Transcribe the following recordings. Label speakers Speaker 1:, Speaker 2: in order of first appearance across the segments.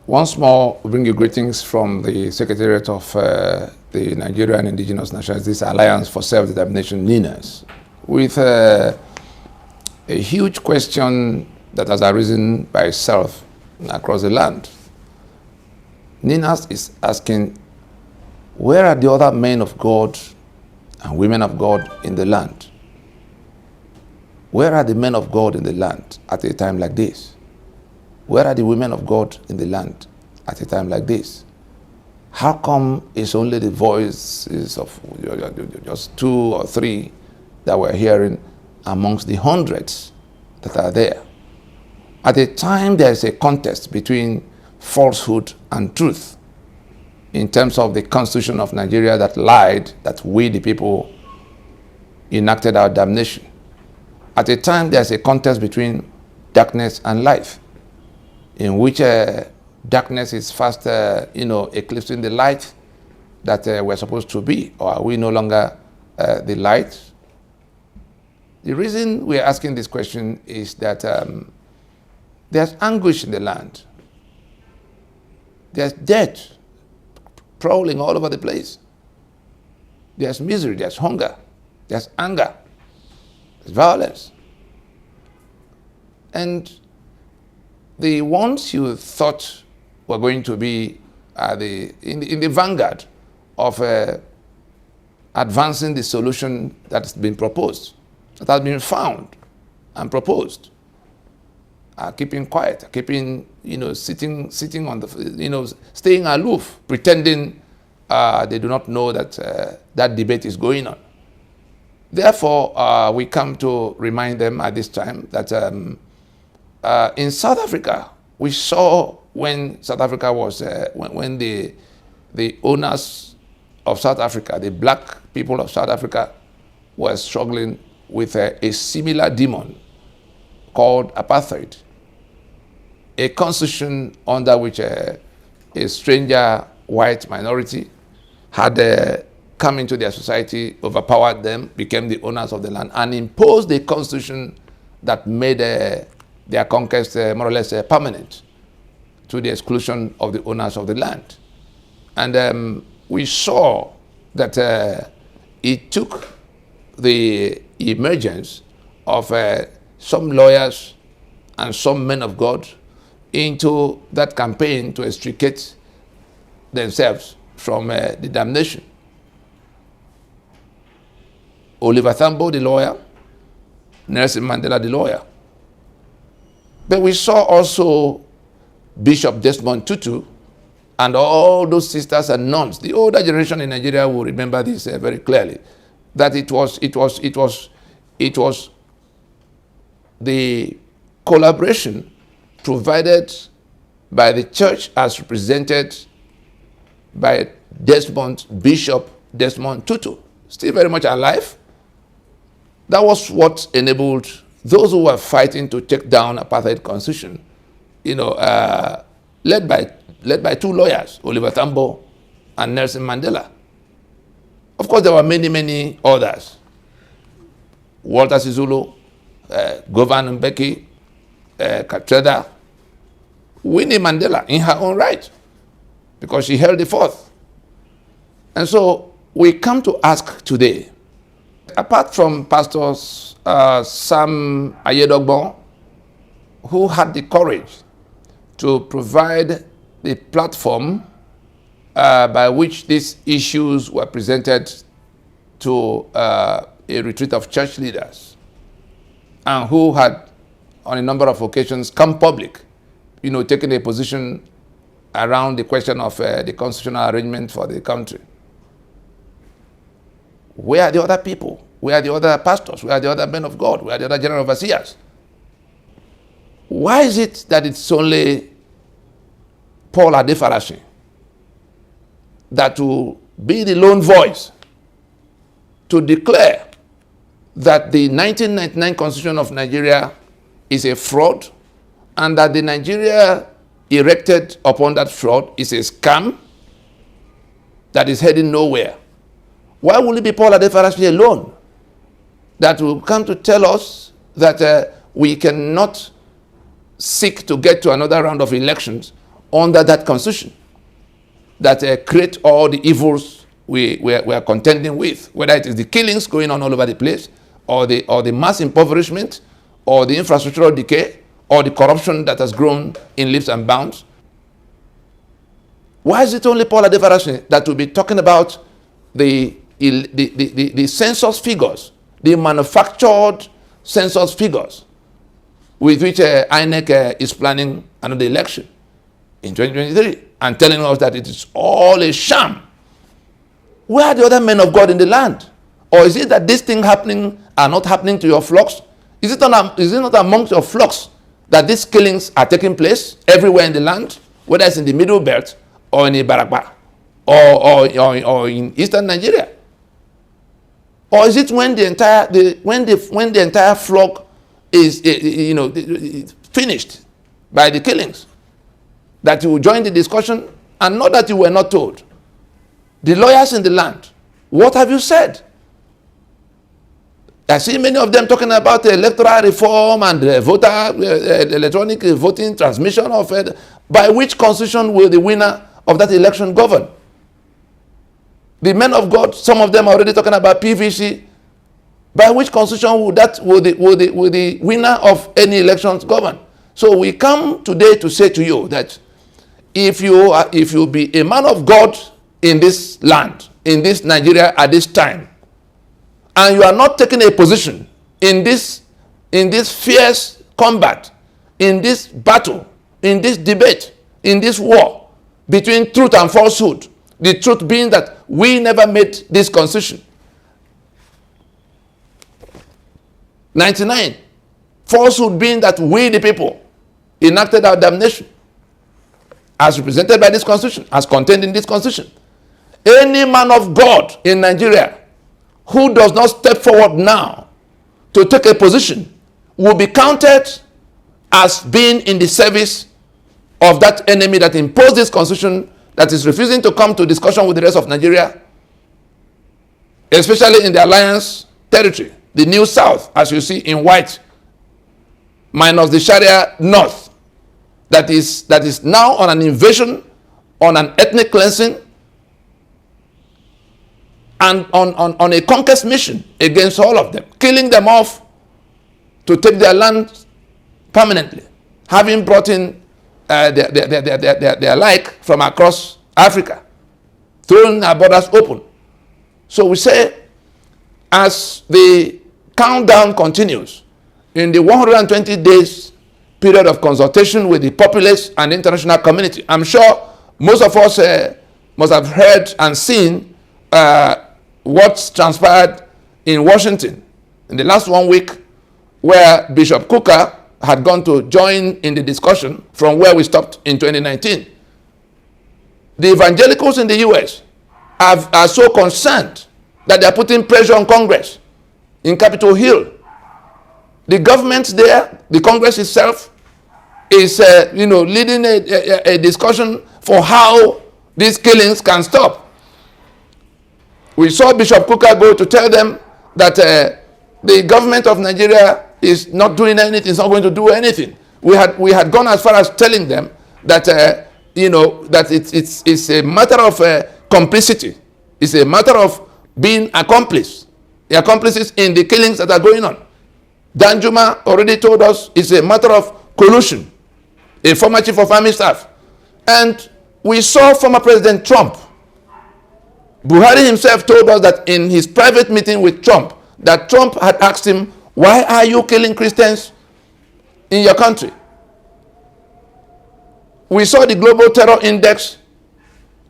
Speaker 1: Once more, we bring you greetings from the Secretariat of the Nigerian Indigenous Nationalities Alliance for Self-Determination, NINAS, with a huge question that has arisen by itself across the land. NINAS is asking, where are the other men of God and women of God in the land? Where are the men of God in the land at a time like this? Where are the women of God in the land at a time like this? How come it's only the voices of just 2 or 3 that we're hearing amongst the hundreds that are there? At a time there is a contest between falsehood and truth in terms of the Constitution of Nigeria that lied, that we the people enacted our damnation. At a time there's a contest between darkness and light, in which darkness is fast, eclipsing the light that we're supposed to be, or are we no longer the light? The reason we're asking this question is that there's anguish in the land. There's death prowling all over the place. There's misery, there's hunger, there's anger, there's violence. And the ones you thought were going to be in the vanguard of advancing the solution that has been proposed, that has been found and proposed, are keeping quiet, keeping, sitting on the, staying aloof, pretending they do not know that that debate is going on. Therefore, we come to remind them at this time that in South Africa, we saw when South Africa was, when the owners of South Africa, the black people of South Africa, were struggling with a similar demon called apartheid, a constitution under which a stranger white minority had come into their society, overpowered them, became the owners of the land, and imposed a constitution that made their conquest more or less permanent, to the exclusion of the owners of the land. And we saw that it took the emergence of some lawyers and some men of God into that campaign to extricate themselves from the damnation. Oliver Tambo, the lawyer, Nelson Mandela, the lawyer. But we saw also Bishop Desmond Tutu and all those sisters and nuns. The older generation in Nigeria will remember this very clearly, that it was the collaboration provided by the church as represented by Bishop Desmond Tutu, still very much alive. That was what enabled those who were fighting to take down apartheid constitution, led by 2 lawyers, Oliver Tambo and Nelson Mandela. Of course, there were many, many others. Walter Sisulu, Govan Mbeki, Katreda, Winnie Mandela in her own right, because she held the fort. And so we come to ask today, apart from Pastors Sam Ayedogbon, who had the courage to provide the platform by which these issues were presented to a retreat of church leaders, and who had on a number of occasions come public, taking a position around the question of the constitutional arrangement for the country. Where are the other people? Where are the other pastors? Where are the other men of God? Where are the other general overseers? Why is it that it's only Paul Adefarasin that will be the lone voice to declare that the 1999 Constitution of Nigeria is a fraud, and that the Nigeria erected upon that fraud is a scam that is heading nowhere? Why will it be Paul Adefarasin alone that will come to tell us that we cannot seek to get to another round of elections under that constitution that create all the evils we are contending with, whether it is the killings going on all over the place, or the mass impoverishment, or the infrastructural decay, or the corruption that has grown in leaps and bounds. Why is it only Paul Adefarasin that will be talking about the census figures, the manufactured census figures with which INEC is planning another election in 2023, and telling us that it is all a sham? Where are the other men of God in the land? Or is it that these things are not happening to your flocks? Is it not amongst your flocks that these killings are taking place everywhere in the land, whether it's in the Middle Belt or in Ibarakba or in Eastern Nigeria? Or is it when the entire flock is finished by the killings that you will join the discussion, and not that you were not told? The lawyers in the land, what have you said? I see many of them talking about electoral reform and electronic voting transmission of it. By which constitution will the winner of that election govern? The men of God, some of them are already talking about PVC. By which constitution will the winner of any elections govern? So we come today to say to you that if you be a man of God in this land, in this Nigeria at this time, and you are not taking a position in this fierce combat, in this battle, in this debate, in this war between truth and falsehood, the truth being that we never made this constitution. 99, falsehood being that we the people enacted our damnation as represented by this constitution, as contained in this constitution. Any man of God in Nigeria who does not step forward now to take a position will be counted as being in the service of that enemy that imposed this constitution, that is refusing to come to discussion with the rest of Nigeria, especially in the alliance territory, the New South, as you see in white, minus the Sharia North, that is now on an invasion, on an ethnic cleansing, and on a conquest mission against all of them, killing them off to take their land permanently, having brought in their like from across Africa, throwing our borders open. So we say, as the countdown continues, in the 120 days period of consultation with the populace and the international community, I'm sure most of us must have heard and seen what's transpired in Washington in the last 1 week, where Bishop Cooker had gone to join in the discussion from where we stopped in 2019. The evangelicals in the U.S. are so concerned that they are putting pressure on Congress in Capitol Hill. The government there, the Congress itself, is leading a discussion for how these killings can stop. We saw Bishop Cooker go to tell them that the government of Nigeria is not doing anything, it's not going to do anything. We had gone as far as telling them that that it's a matter of complicity. It's a matter of being accomplices in the killings that are going on. Danjuma already told us it's a matter of collusion, a former chief of army staff. And we saw former President Trump. Buhari himself told us that in his private meeting with Trump, that Trump had asked him, why are you killing Christians in your country? We saw the Global Terror Index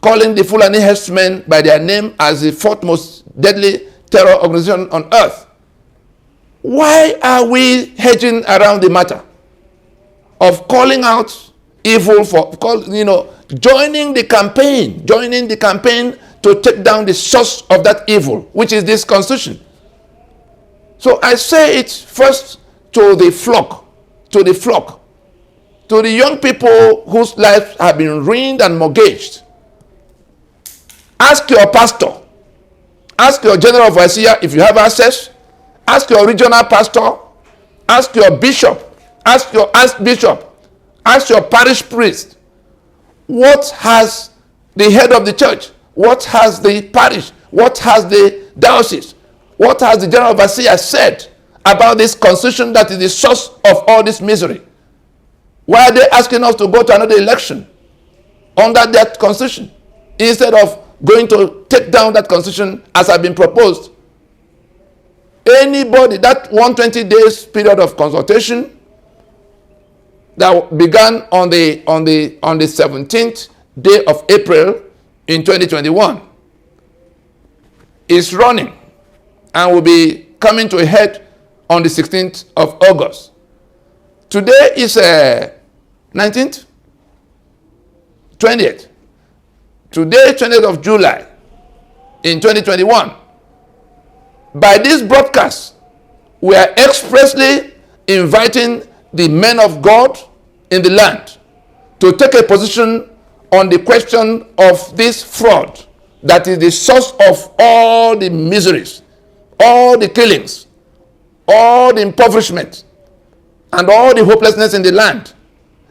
Speaker 1: calling the Fulani herdsmen by their name as the fourth most deadly terror organization on earth. Why are we hedging around the matter of calling out evil joining the campaign to take down the source of that evil, which is this constitution? So I say it first to the flock, to the young people whose lives have been ruined and mortgaged. Ask your pastor, ask your general overseer if you have access, ask your regional pastor, ask your bishop, ask your archbishop, ask your parish priest. What has the head of the church, what has the parish, what has the diocese, what has the general overseer said about this constitution that is the source of all this misery? Why are they asking us to go to another election under that constitution instead of going to take down that constitution as has been proposed? Anybody, that 120 days period of consultation that began on the 17th day of April in 2021 is running and will be coming to a head on the 16th of August. Today is 19th, 20th. Today, 20th of July in 2021. By this broadcast, we are expressly inviting the men of God in the land to take a position on the question of this fraud that is the source of all the miseries, all the killings, all the impoverishment, and all the hopelessness in the land.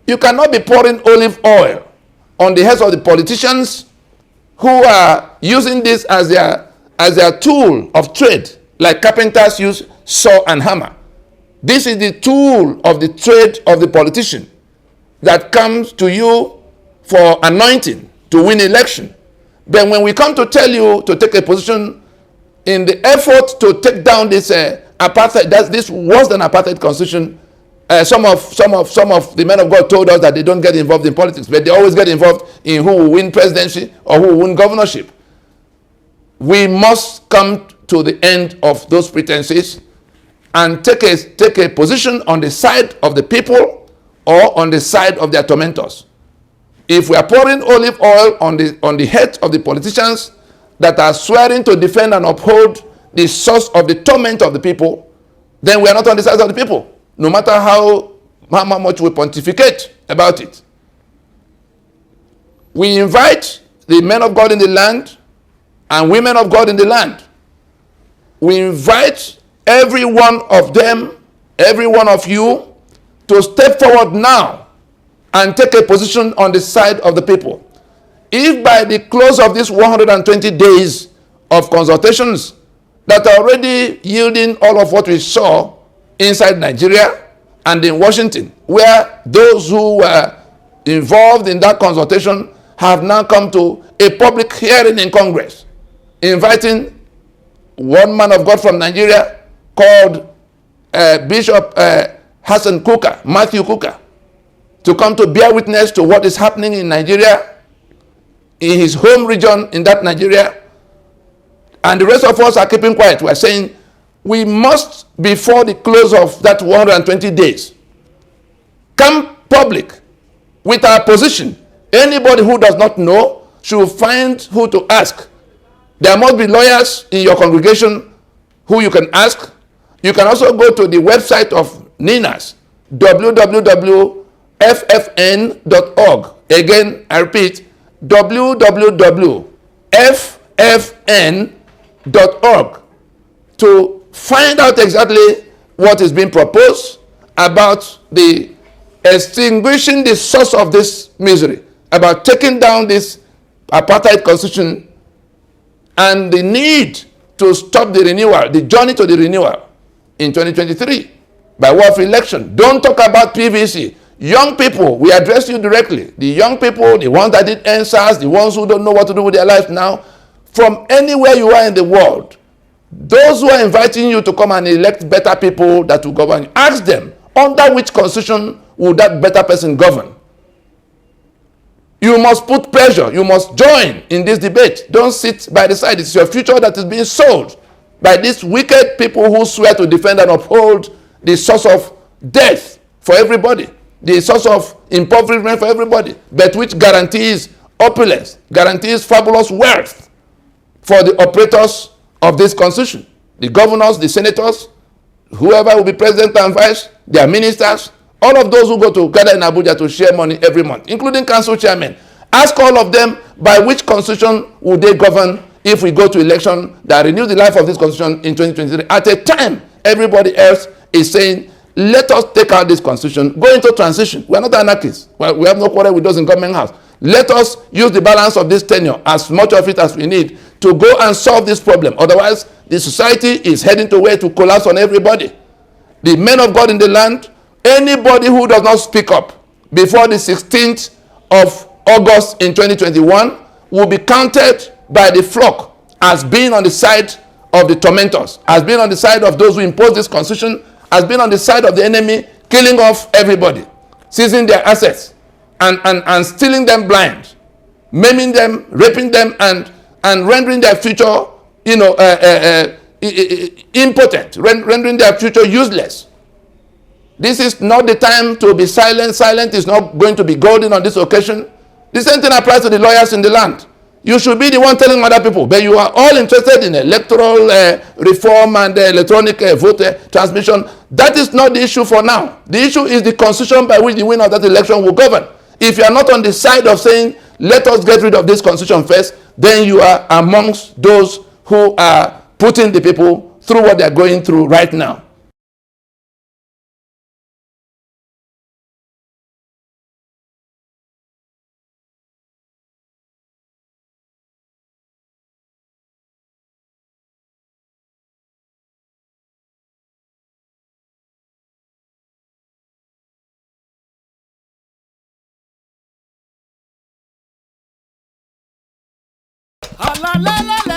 Speaker 1: You cannot be pouring olive oil on the heads of the politicians who are using this as their tool of trade, like carpenters use saw and hammer. This is the tool of the trade of the politician that comes to you for anointing to win election. But when we come to tell you to take a position in the effort to take down this apartheid, that this was an apartheid constitution, some of the men of God told us that they don't get involved in politics, but they always get involved in who will win presidency or who will win governorship. We must come to the end of those pretenses and take a position on the side of the people or on the side of their tormentors. If we are pouring olive oil on the heads of the politicians that are swearing to defend and uphold the source of the torment of the people, then we are not on the side of the people, no matter how much we pontificate about it. We invite the men of God in the land and women of God in the land. We invite every one of them, every one of you, to step forward now and take a position on the side of the people. If by the close of these 120 days of consultations that are already yielding all of what we saw inside Nigeria and in Washington, where those who were involved in that consultation have now come to a public hearing in Congress, inviting one man of God from Nigeria called Bishop Hassan Kuka, Matthew Kuka, to come to bear witness to what is happening in Nigeria, in his home region in that Nigeria. And the rest of us are keeping quiet. We are saying we must, before the close of that 120 days, come public with our position. Anybody who does not know should find who to ask. There must be lawyers in your congregation who you can ask. You can also go to the website of NINAS, www.ffn.org. Again, I repeat, www.ffn.org, to find out exactly what is being proposed about the extinguishing the source of this misery, about taking down this apartheid constitution, and the need to stop the renewal, the journey to the renewal in 2023 by way of election. Don't talk about PVC. Young people, we address you directly. The young people, the ones that did answers, the ones who don't know what to do with their lives now, from anywhere you are in the world, those who are inviting you to come and elect better people that will govern you, ask them, under which constitution will that better person govern? You must put pressure. You must join in this debate. Don't sit by the side. It's your future that is being sold by these wicked people who swear to defend and uphold the source of death for everybody, the source of impoverishment for everybody, but which guarantees opulence, guarantees fabulous wealth for the operators of this constitution, the governors, the senators, whoever will be president and vice, their ministers, all of those who go together in Abuja to share money every month, including council chairmen. Ask all of them, by which constitution would they govern if we go to election that renews the life of this constitution in 2023? At a time, everybody else is saying, let us take out this constitution, go into transition. We are not anarchists. We have no quarrel with those in government house. Let us use the balance of this tenure, as much of it as we need, to go and solve this problem. Otherwise, the society is heading to where to collapse on everybody. The men of God in the land, anybody who does not speak up before the 16th of August in 2021 will be counted by the flock as being on the side of the tormentors, as being on the side of those who impose this constitution, as being on the side of the enemy, killing off everybody, seizing their assets, and stealing them blind, maiming them, raping them, and rendering their future, impotent, rendering their future useless. This is not the time to be silent. Silent is not going to be golden on this occasion. The same thing applies to the lawyers in the land. You should be the one telling other people, but you are all interested in electoral reform and electronic vote transmission. That is not the issue for now. The issue is the constitution by which the winner of that election will govern. If you are not on the side of saying, let us get rid of this constitution first, then you are amongst those who are putting the people through what they are going through right now.
Speaker 2: La la la la.